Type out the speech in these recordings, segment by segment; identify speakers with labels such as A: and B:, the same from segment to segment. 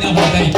A: मान्य होत नाही.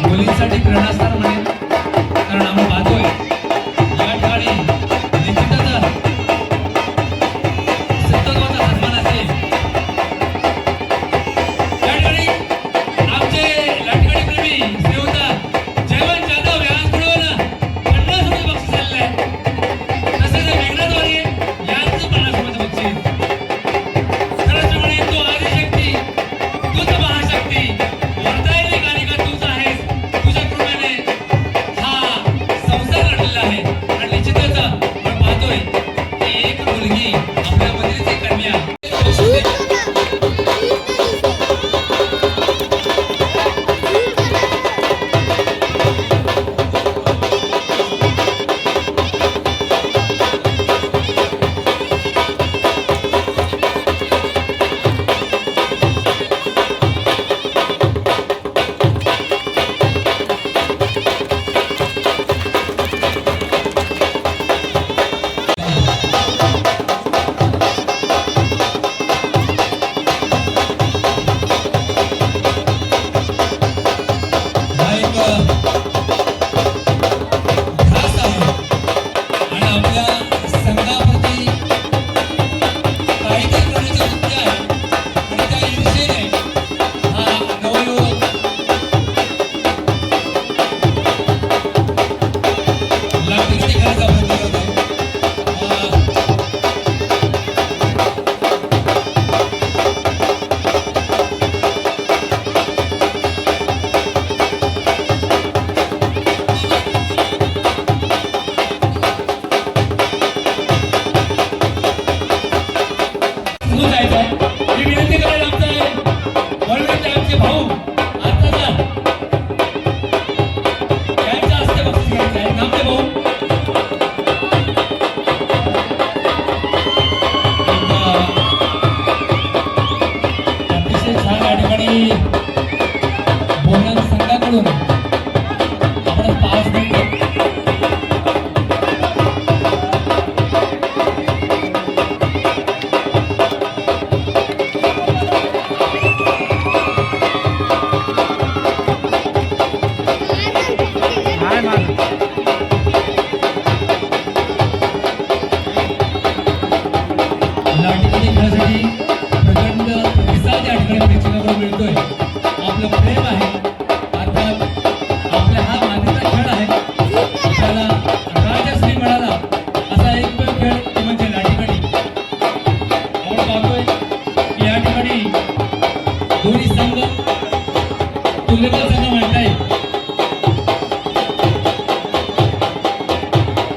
A: मुलींसाठी प्रेरणास्थान म्हणेल, कारण आम्ही पाहतोय या ठिकाणी निश्चितच सत्तत्वाचा सन्मान असेल. या ठिकाणी आमचे लाटकाडी प्रेमी श्रीयुत जयवंत जाधव यांच्याकडून 50 रुपये बक्षीस आलेलं आहे. तसेच मेघनाद्वारे यांचं 50 रुपये बक्षीस. खरंच म्हणे तू आदिशक्ती, तूच महाशक्ती, खेळासाठी प्रचंड प्रतिसाद या ठिकाणी प्रेक्षकांकडून मिळतोय. आपलं प्रेम आहे अर्थात आपला हा मातीचा खेळ आहे. आपल्याला राजश्री मिळाला असा एकमेव खेळ तो म्हणजे लाठीकाठी. आपण पाहतोय की या ठिकाणी दोन्ही संघ तुल्यबळ संघ म्हणता येईल.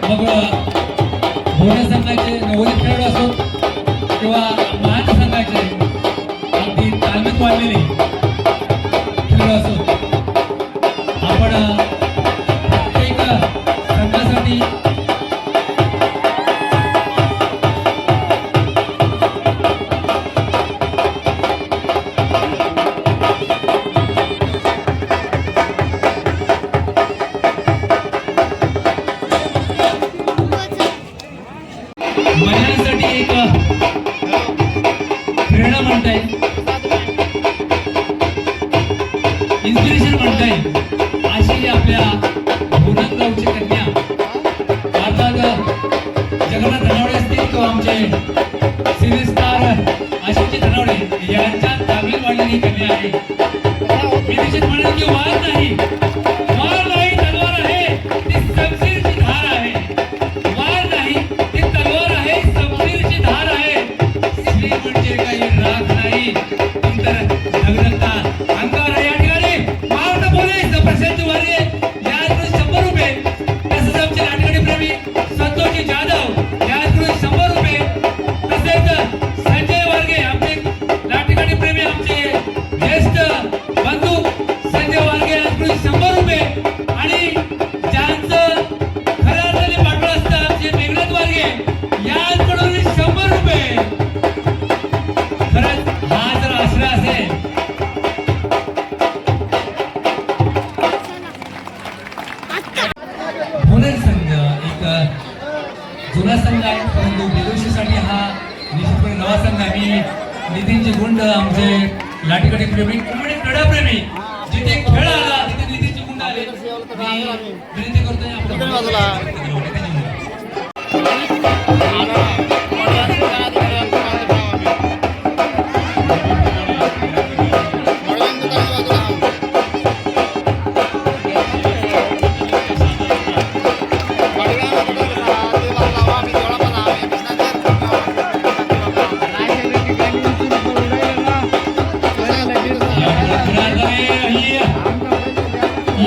A: मग भोवरा संघाचे नवोदित खेळाडू असो किंवा महान संघाचे अगदी तालमीत वाढलेले खेळाडू असो, आपण प्रत्येक संघासाठी महिलांसाठी एक प्रेरणा म्हणता येईल, इन्स्पिरेशन म्हणता येईल अशी आपल्या भोनगावची कन्या अर्थात जगन्नाथ धनावडे असतील किंवा आमचे सिने स्टार अशोकजी धनावडे यांच्या ताब्यात वाढलेली कन्या आहे. मी निश्चित म्हणेन की वार नाही तलवार आहे ती शमशीरची धार आहे. वार नाही ती तलवार आहे शमशीरची धार आहे. स्त्री म्हणजे काही राग नाही तर धगधगता अंगावर आहे. या ठिकाणी महाराष्ट्र पोलीस प्रशांत वारे याकडून 100 रुपये, तसेच आमचे लाटकडी प्रेमी संतोषजी जाधव याकडून 100 रुपये, तसेच संजय वारगे आमचे लाटकडी प्रेमी आमचे ज्येष्ठ बंधू संजय वारगे याकडून 100 रुपये आणि ज्यांचं खऱ्या अर्थाने पाठवलं असतं आमचे मेघनाथ वारगे याकडून 100 रुपये. खरंच हा जर आश्रय असेल पुणे संघ एक जुना संघ आहे परंतु बेदोशीसाठी हा निश्चितपणे नवा संघ आहे. मी नितीनचे गुंड आमचे लाठीकाठी प्रेमी क्रीडाप्रेमी जिथे खेळ आला तिथे नितीनचे गुंड आले. मी विनंती करतोय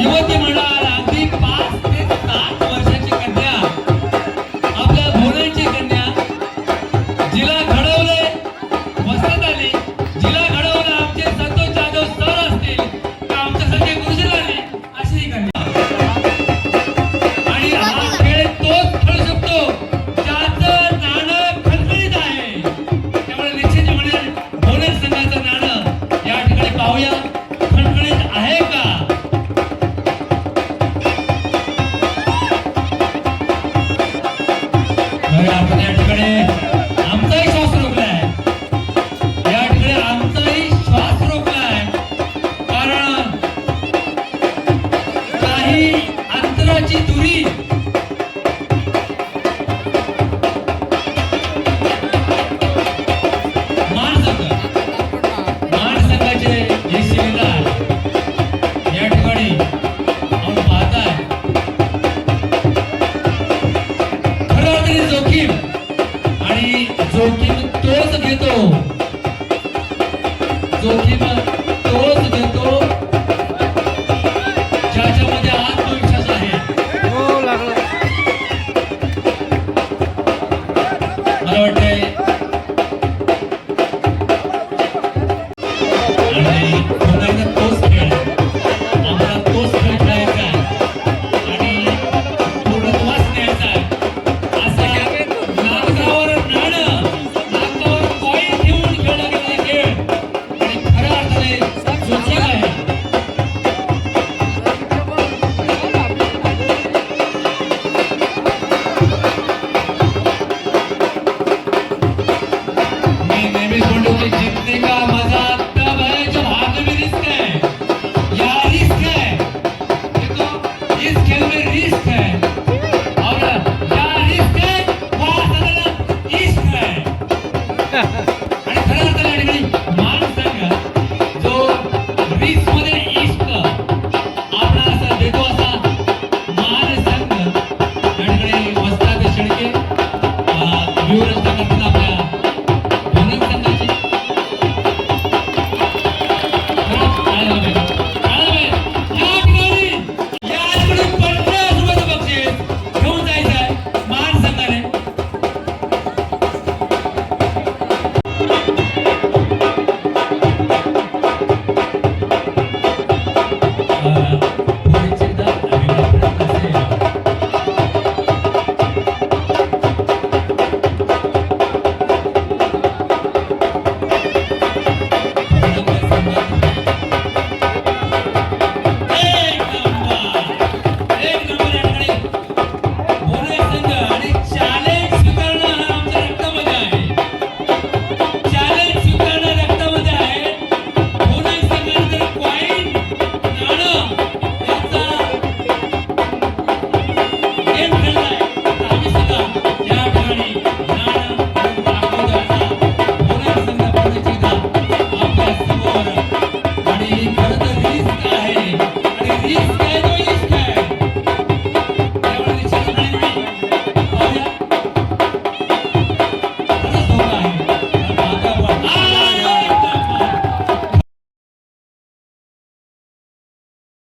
A: युवती मंडळ अगदी 5 ते 7 वर्षाची कन्या आपल्या भोवऱ्यांची कन्या जिला घडवले वसंत आली, जिला घडवलं आमचे संतोष जाधव सर असतील किंवा आमच्या संजय गुरुजनांनी अशी ही कन्या. आणि हा खेळ तोच खेळू शकतो ज्याचं नाणं खणखणीत आहे. त्यामुळे निश्चित म्हणेल भोवरे संघाचं नाणं या ठिकाणी पाहूया खणखणीत आहे का. आपण या ठिकाणी आमचाही श्वास रोखलाय, या ठिकाणी आमचाही श्वास रोखलाय कारण काही अंतराची दुरी मान संघाचे हे शिलेदार या ठिकाणी आपण पाहताय जोखीम आणि जोखीम तोच घेतो, जोखीम तोच घेतो ज्याच्यामध्ये आत्मविश्वास आहे. मला वाटतंय आणि तोच खेळ आम्हाला तोच खेळ खेळायचा आहे आणि पूर्णत्वास न्यायचा आहे. नाकावर नाणं, नाकावर कॉईन ठेवून खेळला गेलेला खेळ आणि खऱ्या अर्थाने जोखीम आहे. मी नेहमीच म्हणतो की जितने का मजा तब है जब हाथ में रिस्क है. या रिस्क है, देखो इस खेल में रिस्क है और क्या रिस्क है, वहाँ इश्क है.